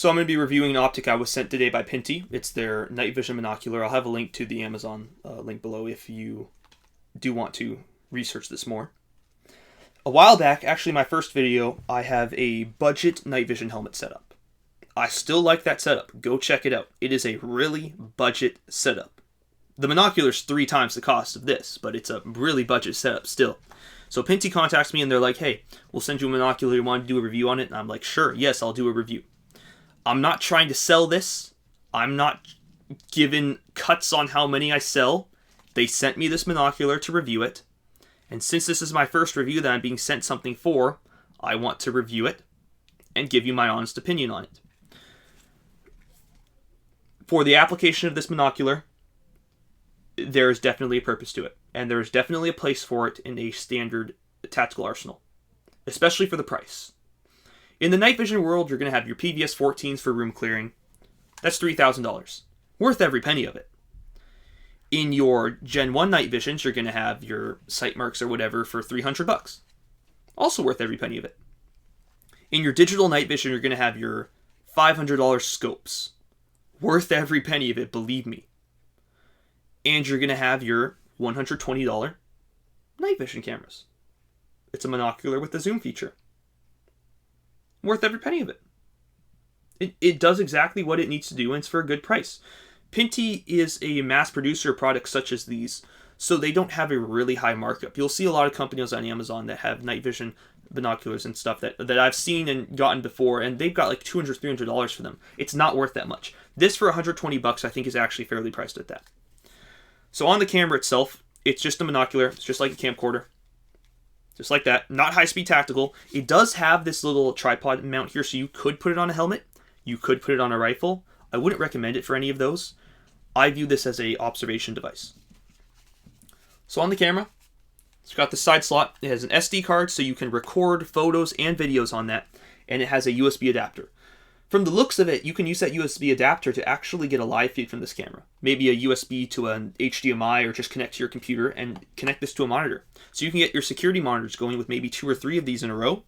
So I'm going to be reviewing an optic I was sent today by Pinty. It's their night vision monocular. I'll have a link to the Amazon link below if you do want to research this more. A while back, actually my first video, I have a budget night vision helmet setup. I still like that setup. Go check it out. It is a really budget setup. The monocular's 3 times the cost of this, but it's a really budget setup still. So Pinty contacts me and they're like, hey, we'll send you a monocular. You want to do a review on it? And I'm like, sure, yes, I'll do a review. I'm not trying to sell this. I'm not given cuts on how many I sell. They sent me this monocular to review it. And since this is my first review that I'm being sent something for, I want to review it and give you my honest opinion on it. For the application of this monocular, there is definitely a purpose to it. And there is definitely a place for it in a standard tactical arsenal. Especially for the price. In the night vision world, you're going to have your PVS 14s for room clearing. That's $3,000. Worth every penny of it. In your Gen 1 night visions, you're going to have your sight marks or whatever for $300. Also worth every penny of it. In your digital night vision, you're going to have your $500 scopes. Worth every penny of it, believe me. And you're going to have your $120 night vision cameras. It's a monocular with a zoom feature. Worth every penny of it. It does exactly what it needs to do, and it's for a good price. Pinty is a mass producer of products such as these, so they don't have a really high markup. You'll see a lot of companies on Amazon that have night vision binoculars and stuff that I've seen and gotten before, and they've got like $200, $300 for them. It's not worth that much. This for $120 I think is actually fairly priced at that. So on the camera itself, it's just a monocular. It's just like a camcorder. Just like that. Not high-speed tactical. It does have this little tripod mount here, so you could put it on a helmet. You could put it on a rifle. I wouldn't recommend it for any of those. I view this as an observation device. So on the camera, it's got the side slot. It has an SD card, so you can record photos and videos on that. And it has a USB adapter. From the looks of it, you can use that USB adapter to actually get a live feed from this camera. Maybe a USB to an HDMI, or just connect to your computer and connect this to a monitor. So you can get your security monitors going with maybe 2 or 3 of these in a row,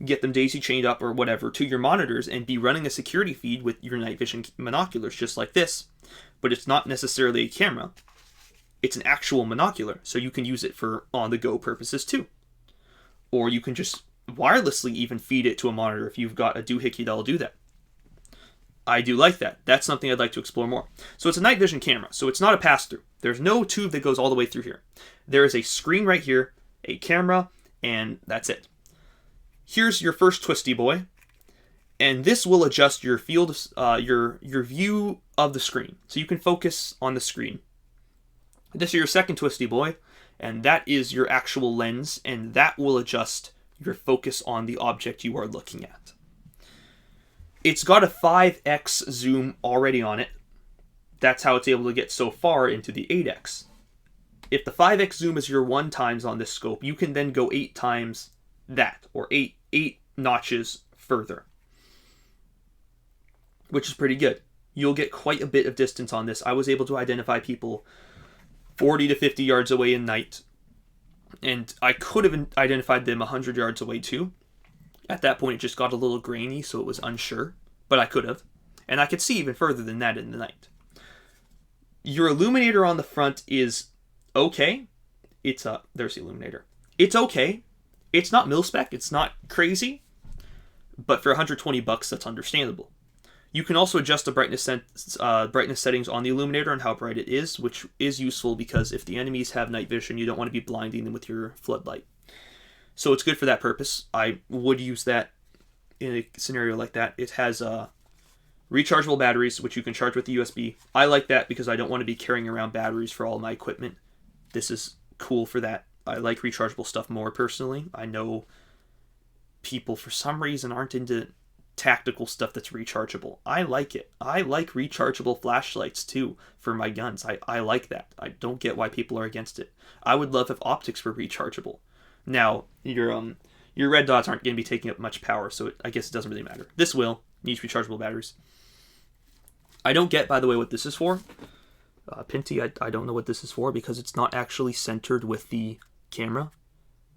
get them daisy chained up or whatever to your monitors and be running a security feed with your night vision monoculars just like this. But it's not necessarily a camera. It's an actual monocular, so you can use it for on-the-go purposes too. Or you can just wirelessly even feed it to a monitor if you've got a doohickey that'll do that. I do like that. That's something I'd like to explore more. So it's a night vision camera, so it's not a pass-through. There's no tube that goes all the way through here. There is a screen right here, a camera, and that's it. Here's your first twisty boy, and this will adjust your field, your view of the screen, so you can focus on the screen. This is your second twisty boy, and that is your actual lens, and that will adjust your focus on the object you are looking at. It's got a 5x zoom already on it. That's how it's able to get so far into the 8x. If the 5x zoom is your 1 times on this scope, you can then go 8 times that, or 8 notches further, which is pretty good. You'll get quite a bit of distance on this. I was able to identify people 40 to 50 yards away in night, and I could have identified them 100 yards away too. At that point, it just got a little grainy, so it was unsure, but I could have. And I could see even further than that in the night. Your illuminator on the front is okay. There's the illuminator. It's okay. It's not mil-spec. It's not crazy. But for $120, that's understandable. You can also adjust the brightness settings on the illuminator and how bright it is, which is useful because if the enemies have night vision, you don't want to be blinding them with your floodlight. So it's good for that purpose. I would use that in a scenario like that. It has rechargeable batteries, which you can charge with the USB. I like that because I don't want to be carrying around batteries for all my equipment. This is cool for that. I like rechargeable stuff more personally. I know people for some reason aren't into tactical stuff that's rechargeable. I like it. I like rechargeable flashlights too for my guns. I like that. I don't get why people are against it. I would love if optics were rechargeable. Now, your red dots aren't going to be taking up much power, so I guess it doesn't really matter. This will. Needs rechargeable batteries. I don't get, by the way, what this is for. Pinty, I don't know what this is for because it's not actually centered with the camera.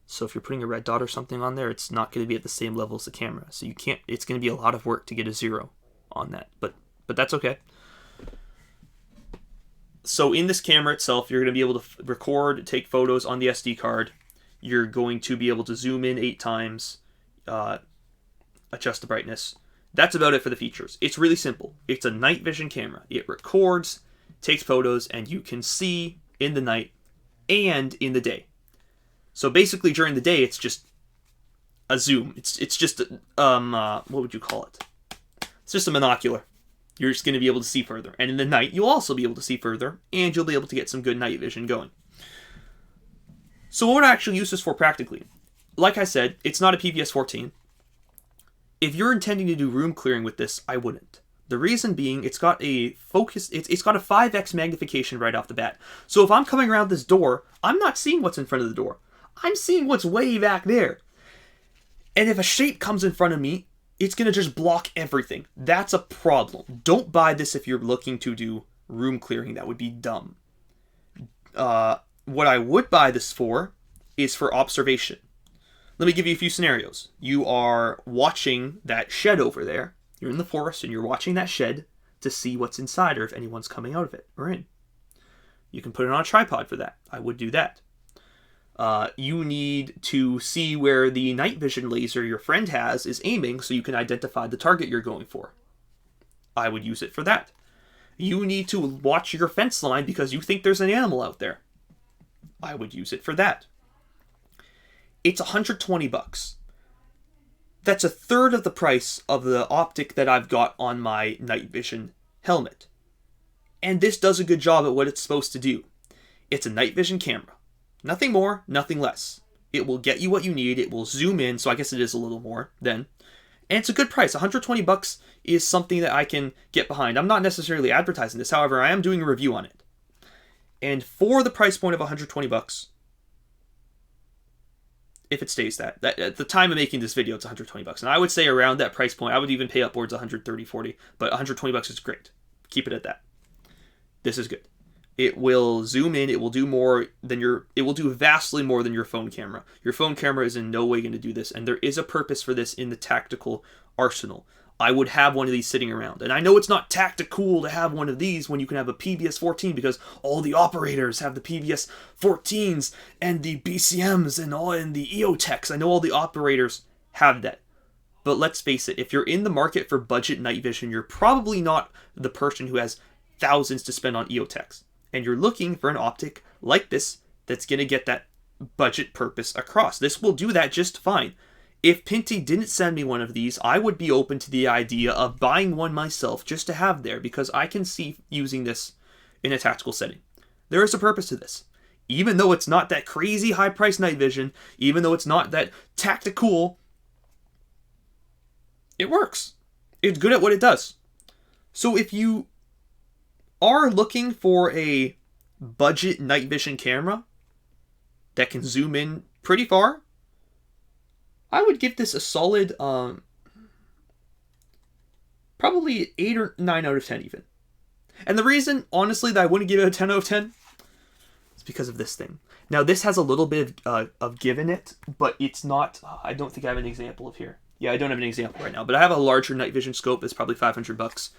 So if you're putting a red dot or something on there, it's not going to be at the same level as the camera. So you can't. It's going to be a lot of work to get a 0 on that, but that's okay. So in this camera itself, you're going to be able to record, take photos on the SD card. You're going to be able to zoom in 8 times, adjust the brightness. That's about it for the features. It's really simple. It's a night vision camera. It records, takes photos, and you can see in the night and in the day. So basically during the day, it's just a zoom. It's just, what would you call it? It's just a monocular. You're just going to be able to see further. And in the night, you'll also be able to see further, and you'll be able to get some good night vision going. So what would I actually use this for practically? Like I said, it's not a PVS-14. If you're intending to do room clearing with this, I wouldn't. The reason being, it's got a focus, it's got a 5x magnification right off the bat. So if I'm coming around this door, I'm not seeing what's in front of the door. I'm seeing what's way back there. And if a shape comes in front of me, it's going to just block everything. That's a problem. Don't buy this if you're looking to do room clearing. That would be dumb. What I would buy this for is for observation. Let me give you a few scenarios. You are watching that shed over there. You're in the forest and you're watching that shed to see what's inside or if anyone's coming out of it or in. You can put it on a tripod for that. I would do that. You need to see where the night vision laser your friend has is aiming so you can identify the target you're going for. I would use it for that. You need to watch your fence line because you think there's an animal out there. I would use it for that. It's $120. That's a third of the price of the optic that I've got on my night vision helmet. And this does a good job at what it's supposed to do. It's a night vision camera. Nothing more, nothing less. It will get you what you need. It will zoom in, so I guess it is a little more then. And it's a good price. $120 is something that I can get behind. I'm not necessarily advertising this, however, I am doing a review on it. And for the price point of $120, if it stays that at the time of making this video, it's $120. And I would say around that price point, I would even pay upwards $130, $40, but $120 is great. Keep it at that. This is good. It will zoom in. It will do more than it will do vastly more than your phone camera. Your phone camera is in no way going to do this, and there is a purpose for this in the tactical arsenal. I would have one of these sitting around, and I know it's not tactical to have one of these when you can have a PVS-14 because all the operators have the PVS-14s and the BCMs and the EOTechs. I know all the operators have that. But let's face it, if you're in the market for budget night vision, you're probably not the person who has thousands to spend on EOTechs. And you're looking for an optic like this that's going to get that budget purpose across. This will do that just fine. If Pinty didn't send me one of these, I would be open to the idea of buying one myself just to have there because I can see using this in a tactical setting. There is a purpose to this. Even though it's not that crazy high-priced night vision, even though it's not that tactical, it works. It's good at what it does. So if you are looking for a budget night vision camera that can zoom in pretty far, I would give this a solid probably 8 or 9 out of 10 even. And the reason, honestly, that I wouldn't give it a 10 out of 10 is because of this thing. Now, this has a little bit of give in it, but it's not, I don't think I have an example of here. Yeah, I don't have an example right now, but I have a larger night vision scope that's probably $500,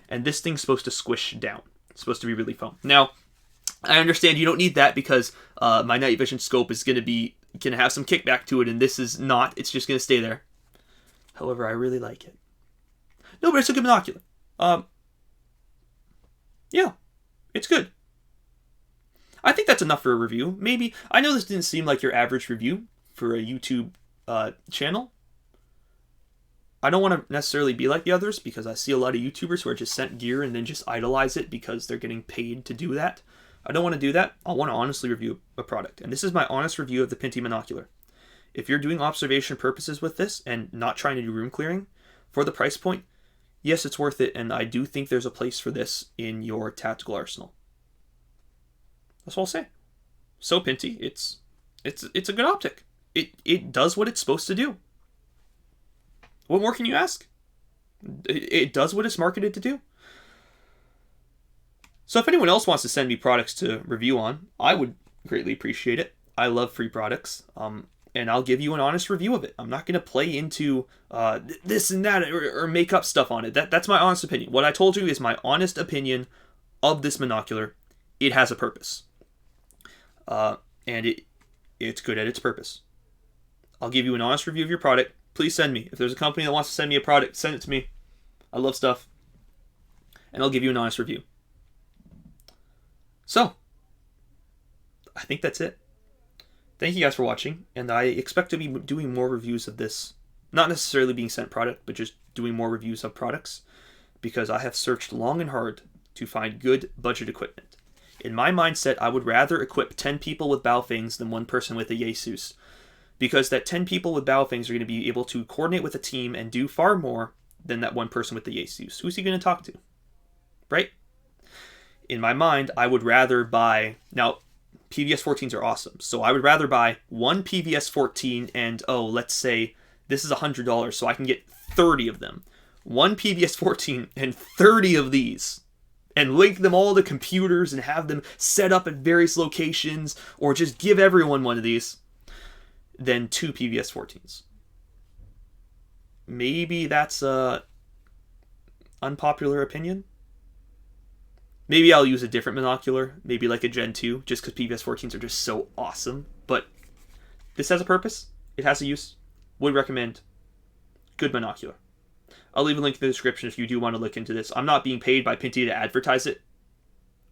and this thing's supposed to squish down. It's supposed to be really foam. Now, I understand you don't need that because my night vision scope is going to have some kickback to it, and this is not. It's just going to stay there. However, I really like it. No, but it's a good binocular. Yeah, it's good. I think that's enough for a review. Maybe, I know this didn't seem like your average review for a YouTube channel. I don't want to necessarily be like the others because I see a lot of YouTubers who are just sent gear and then just idolize it because they're getting paid to do that. I don't want to do that. I want to honestly review a product. And this is my honest review of the Pinty Monocular. If you're doing observation purposes with this and not trying to do room clearing for the price point, yes, it's worth it. And I do think there's a place for this in your tactical arsenal. That's all I'll say. So Pinty, it's a good optic. It does what it's supposed to do. What more can you ask? It does what it's marketed to do. So if anyone else wants to send me products to review on, I would greatly appreciate it. I love free products. And and I'll give you an honest review of it. I'm not going to play into this and that or make up stuff on it. That's my honest opinion. What I told you is my honest opinion of this monocular. It has a purpose. And it's good at its purpose. I'll give you an honest review of your product. Please send me. If there's a company that wants to send me a product, send it to me. I love stuff. And I'll give you an honest review. So, I think that's it. Thank you guys for watching, and I expect to be doing more reviews of this. Not necessarily being sent product, but just doing more reviews of products, because I have searched long and hard to find good budget equipment. In my mindset, I would rather equip 10 people with Baofengs than one person with a Jesus, because that 10 people with Baofengs are going to be able to coordinate with a team and do far more than that one person with the Jesus. Who's he going to talk to? Right? In my mind, I would rather buy... Now, PVS 14s are awesome, so I would rather buy one PVS 14 and, let's say this is $100, so I can get 30 of them. One PVS 14 and 30 of these, and link them all to computers and have them set up at various locations, or just give everyone one of these, than two PVS 14s. Maybe that's a unpopular opinion. Maybe I'll use a different monocular, maybe like a Gen 2, just because PVS 14s are just so awesome. But this has a purpose. It has a use. Would recommend. Good monocular. I'll leave a link in the description if you do want to look into this. I'm not being paid by Pinty to advertise it,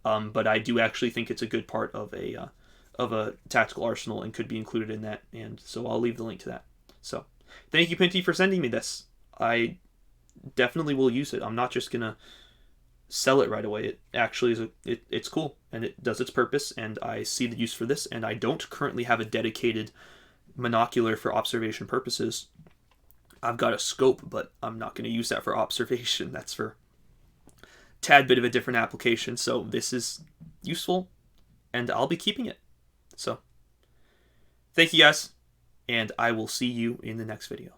but I do actually think it's a good part of a tactical arsenal and could be included in that. And so I'll leave the link to that. So thank you, Pinty, for sending me this. I definitely will use it. I'm not just gonna sell it right away. It actually is it's cool, and it does its purpose, and I see the use for this, and I don't currently have a dedicated monocular for observation purposes. I've got a scope, but I'm not going to use that for observation. That's for a tad bit of a different application, so this is useful, and I'll be keeping it. So, thank you guys, and I will see you in the next video.